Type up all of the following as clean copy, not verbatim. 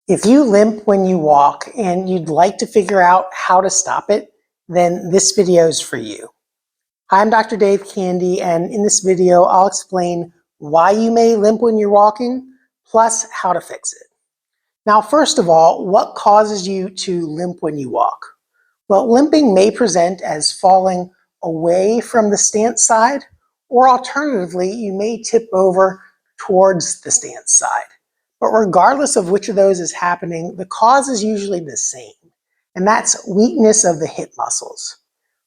If you limp when you walk and you'd like to figure out how to stop it, then this video is for you. Hi, I'm Dr. Dave Candy, and in this video, I'll explain why you may limp when you're walking, plus how to fix it. Now, first of all, what causes you to limp when you walk? Well, limping may present as falling away from the stance side, or alternatively, you may tip over towards the stance side. But regardless of which of those is happening, the cause is usually the same, and that's weakness of the hip muscles.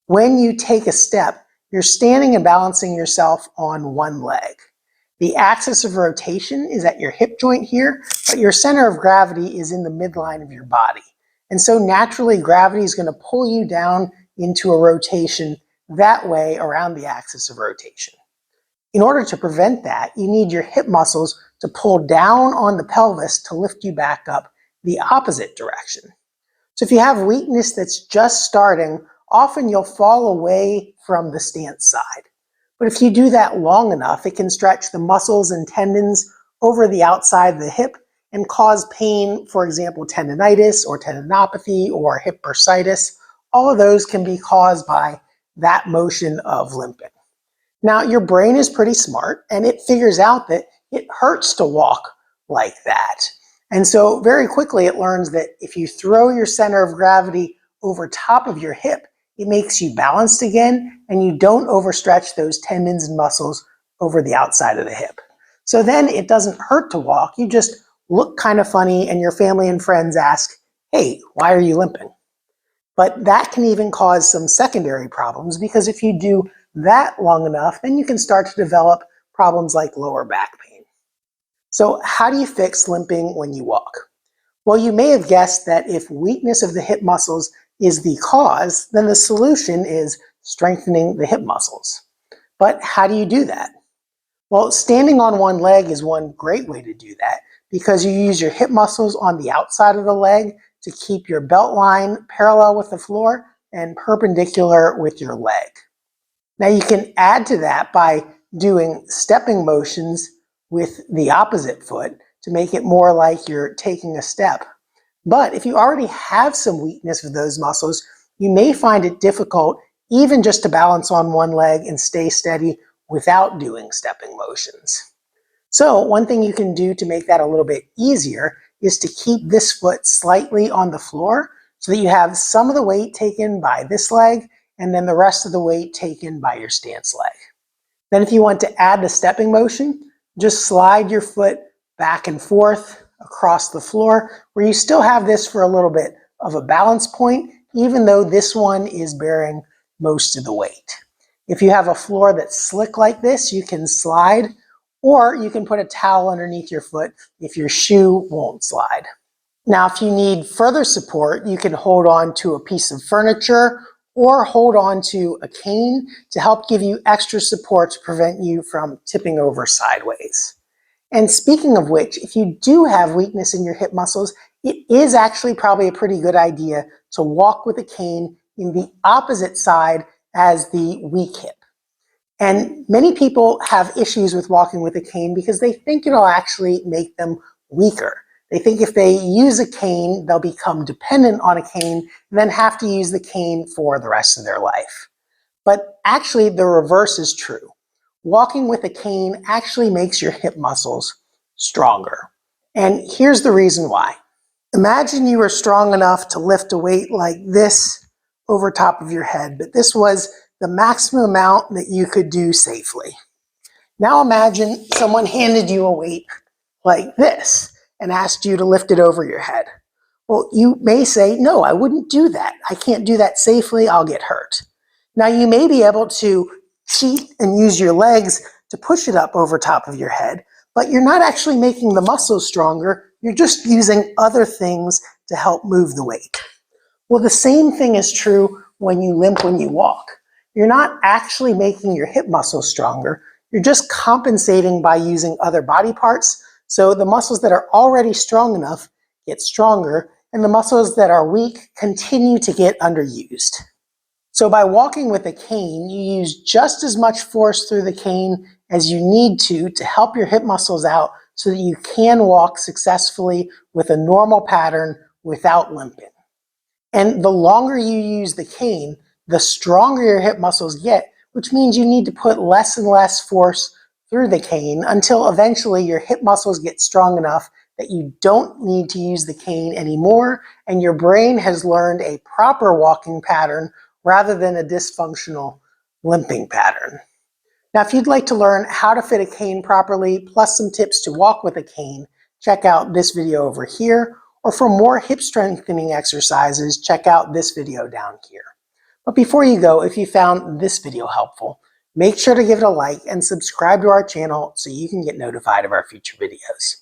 When you take a step, you're standing and balancing yourself on one leg. The axis of rotation is at your hip joint here, but your center of gravity is in the midline of your body. And so naturally, gravity is going to pull you down into a rotation that way around the axis of rotation. In order to prevent that, you need your hip muscles to pull down on the pelvis to lift you back up the opposite direction. So if you have weakness that's just starting, often you'll fall away from the stance side. But if you do that long enough, it can stretch the muscles and tendons over the outside of the hip and cause pain, for example, tendonitis or tendinopathy or hip bursitis. All of those can be caused by that motion of limping. Now, your brain is pretty smart, and it figures out that it hurts to walk like that. And so very quickly it learns that if you throw your center of gravity over top of your hip, it makes you balanced again, and you don't overstretch those tendons and muscles over the outside of the hip. So then it doesn't hurt to walk, you just look kind of funny, and your family and friends ask, "Hey, why are you limping?" But that can even cause some secondary problems, because if you do that long enough, then you can start to develop problems like lower back pain. So how do you fix limping when you walk? Well, you may have guessed that if weakness of the hip muscles is the cause, then the solution is strengthening the hip muscles. But how do you do that? Well, standing on one leg is one great way to do that, because you use your hip muscles on the outside of the leg to keep your belt line parallel with the floor and perpendicular with your leg. Now you can add to that by doing stepping motions with the opposite foot to make it more like you're taking a step. But if you already have some weakness with those muscles, you may find it difficult even just to balance on one leg and stay steady without doing stepping motions. So one thing you can do to make that a little bit easier is to keep this foot slightly on the floor so that you have some of the weight taken by this leg and then the rest of the weight taken by your stance leg. Then if you want to add the stepping motion, just slide your foot back and forth across the floor, where you still have this for a little bit of a balance point, even though this one is bearing most of the weight. If you have a floor that's slick like this, you can slide, or you can put a towel underneath your foot if your shoe won't slide. Now, if you need further support, you can hold on to a piece of furniture or hold on to a cane to help give you extra support to prevent you from tipping over sideways. And speaking of which, if you do have weakness in your hip muscles, it is actually probably a pretty good idea to walk with a cane in the opposite side as the weak hip. And many people have issues with walking with a cane because they think it'll actually make them weaker. They think if they use a cane, they'll become dependent on a cane and then have to use the cane for the rest of their life. But actually, the reverse is true. Walking with a cane actually makes your hip muscles stronger. And here's the reason why. Imagine you were strong enough to lift a weight like this over top of your head, but this was the maximum amount that you could do safely. Now imagine someone handed you a weight like this and asked you to lift it over your head. Well, you may say, "No, I wouldn't do that. I can't do that safely. I'll get hurt." Now, you may be able to cheat and use your legs to push it up over top of your head, but you're not actually making the muscles stronger. You're just using other things to help move the weight. Well, the same thing is true when you limp when you walk. You're not actually making your hip muscles stronger. You're just compensating by using other body parts. So the muscles that are already strong enough get stronger, and the muscles that are weak continue to get underused. So by walking with a cane, you use just as much force through the cane as you need to help your hip muscles out so that you can walk successfully with a normal pattern without limping. And the longer you use the cane, the stronger your hip muscles get, which means you need to put less and less force through the cane until eventually your hip muscles get strong enough that you don't need to use the cane anymore, and your brain has learned a proper walking pattern rather than a dysfunctional limping pattern. Now, if you'd like to learn how to fit a cane properly, plus some tips to walk with a cane, check out this video over here, or for more hip strengthening exercises, check out this video down here. But before you go, if you found this video helpful, make sure to give it a like and subscribe to our channel so you can get notified of our future videos.